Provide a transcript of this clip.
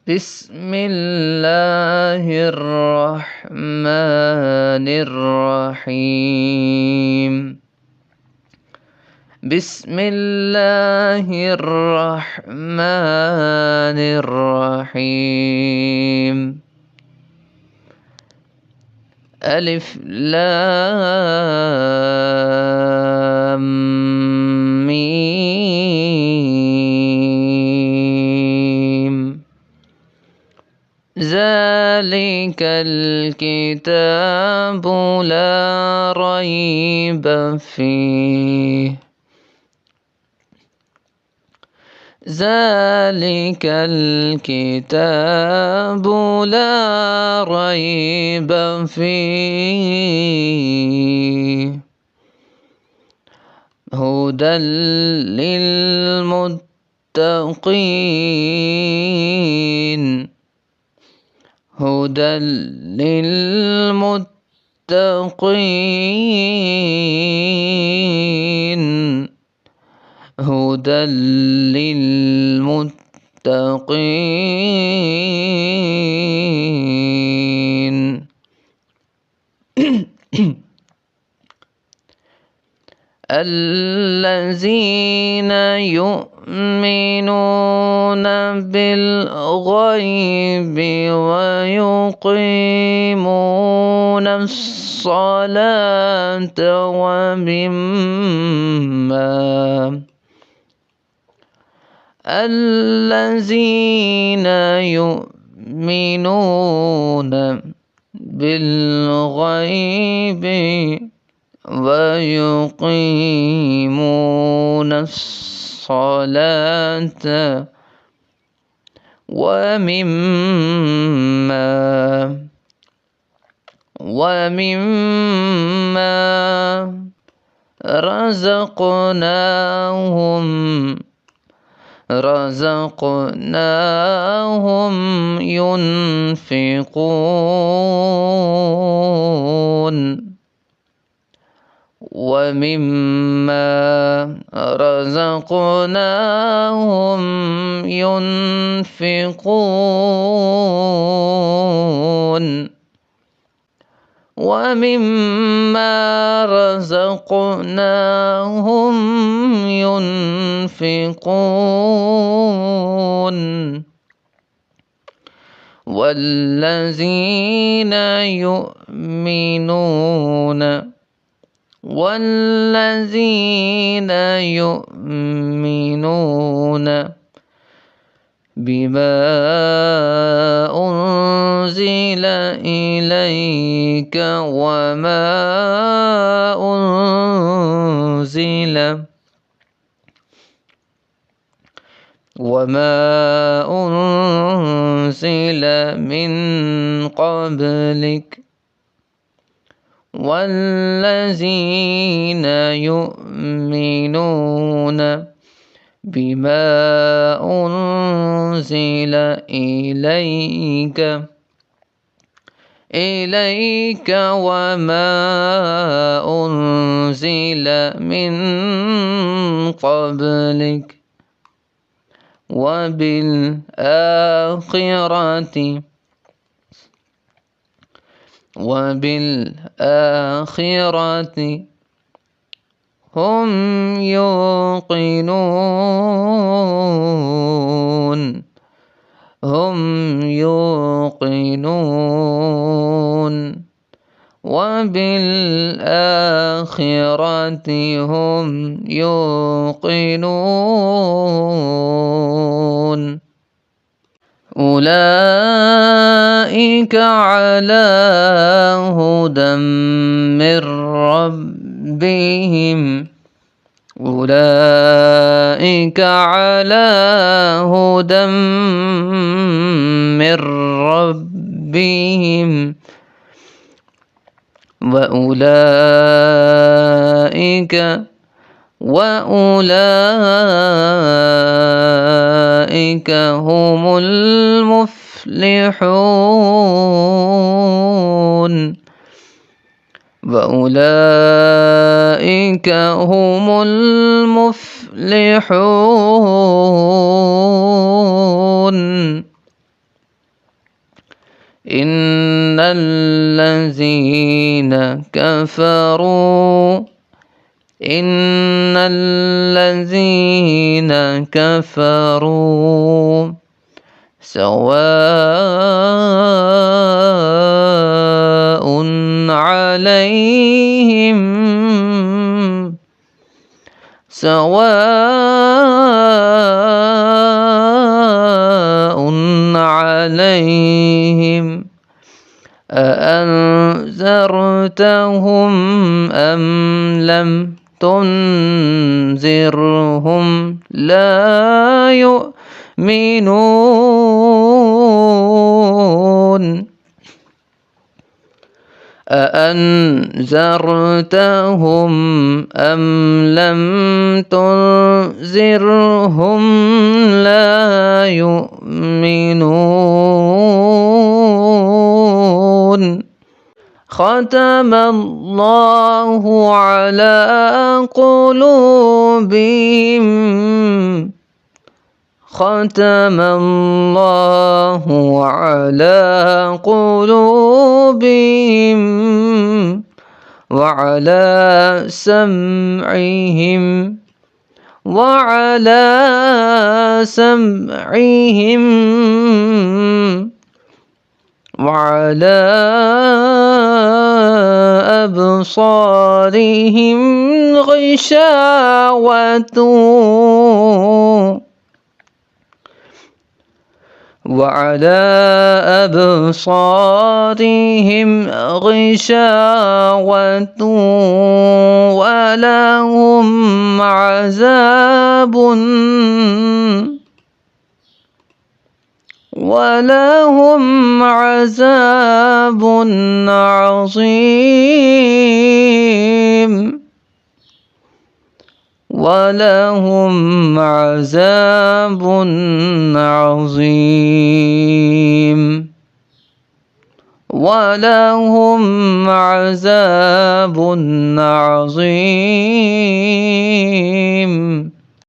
بسم الله الرحمن الرحيم. بسم الله الرحمن الرحيم. ألف لام ميم. ذلك الكتاب لا ريب فيه. ذلك الكتاب لا ريب فيه هدى للمتقين. هدى للمتقين. هدى للمتقين. الذين يؤمنون بالغيب ويقيمون الصلاة الذين يؤمنون بالغيب ويقيمون الصلاة ومما رزقناهم ينفقون. ومما رزقناهم ينفقون. ومما رزقناهم ينفقون. والذين يؤمنون بما أنزل إليك وما أنزل من قبلك. والذين يؤمنون بما أنزل إليك وما أنزل من قبلك وبالآخرة هم يوقنون. وبالآخرة هم يوقنون. أولئك على هدى من ربهم. أولئك على هدى من ربهم. وأولئك هم المفلحون. وأولئك هم المفلحون. إن الذين كفروا إن الذين كفروا سواء عليهم أأنذرتهم أم لم تنذرهم لا يؤمنون أأنذرتهم أم لم تنذرهم لا يؤمنون ختم الله على قلوبهم ختم الله على قلوبهم وعلى سمعهم وعلى أبصارهم غشاوة ولهم عذاب عظيم ولهم عذاب عظيم ولهم عذاب عظيم